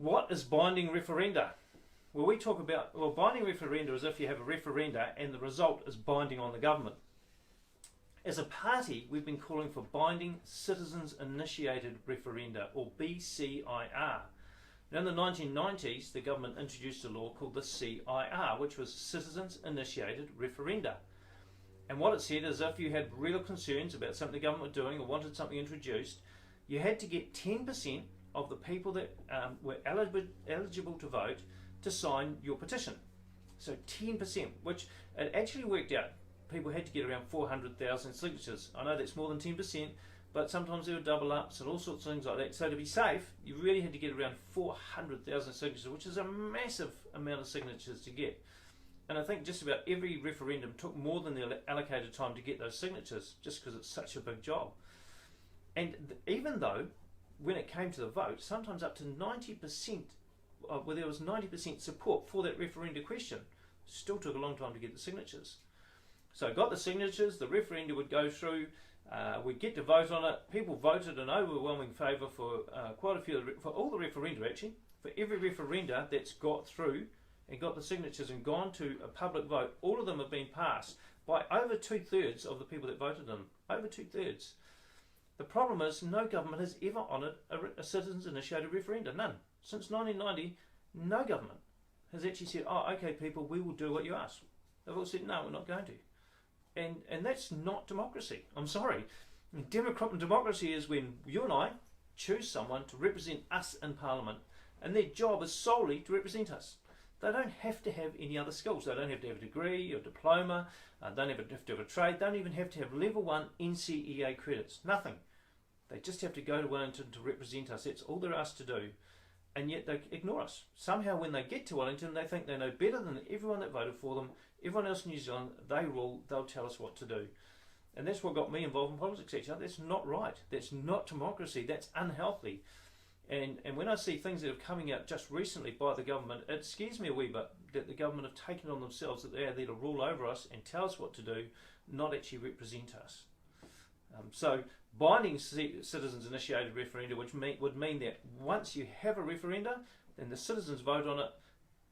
What is binding referenda? Well, we talk about, binding referenda is if you have a referenda and the result is binding on the government. As a party, we've been calling for binding citizens initiated referenda, or BCIR. Now, in the 1990s, the government introduced a law called the CIR, which was Citizens Initiated Referenda. And what it said is if you had real concerns about something the government were doing or wanted something introduced, you had to get 10% of the people that were eligible to vote to sign your petition. So 10%, which it actually worked out. People had to get around 400,000 signatures. I know that's more than 10%, but sometimes there were double ups and all sorts of things like that. So to be safe, you really had to get around 400,000 signatures, which is a massive amount of signatures to get. And I think just about every referendum took more than the allocated time to get those signatures, just because it's such a big job. And even though, when it came to the vote, sometimes up to 90%, where there was 90% support for that referenda question, still took a long time to get the signatures. So I got the signatures, the referenda would go through, we'd get to vote on it. People voted in overwhelming favour for quite a few, for all the referenda actually. For every referenda that's got through and got the signatures and gone to a public vote, all of them have been passed by over 2/3 of the people that voted them. Over 2/3. The problem is no government has ever honoured a citizens initiated referenda, none. Since 1990, no government has actually said, oh, okay people, we will do what you ask. They've all said, no, we're not going to. And that's not democracy. I'm sorry. Democracy is when you and I choose someone to represent us in Parliament, and their job is solely to represent us. They don't have to have any other skills. They don't have to have a degree or diploma, don't have to have a trade, don't even have to have level 1 NCEA credits, nothing. They just have to go to Wellington to represent us. That's all they're asked to do. And yet they ignore us. Somehow when they get to Wellington, they think they know better than everyone that voted for them. Everyone else in New Zealand, they rule, they'll tell us what to do. And that's what got me involved in politics actually. That's not right. That's not democracy. That's unhealthy. And when I see things that are coming out just recently by the government, it scares me a wee bit that the government have taken on themselves that they are there to rule over us and tell us what to do, not actually represent us. So binding citizens initiated referenda would mean that once you have a referenda, then the citizens vote on it.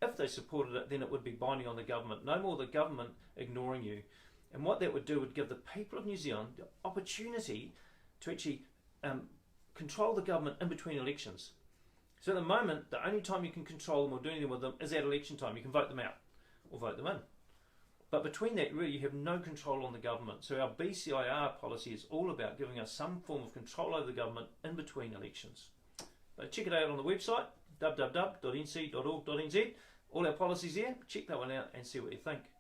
If they supported it, then it would be binding on the government. No more the government ignoring you. And what that would do would give the people of New Zealand the opportunity to actually control the government in between elections. So at the moment, the only time you can control them or do anything with them is at election time. You can vote them out or vote them in. But between that, really, you have no control on the government. So our BCIR policy is all about giving us some form of control over the government in between elections. But check it out on the website, www.nc.org.nz. All our policies there. Check that one out and see what you think.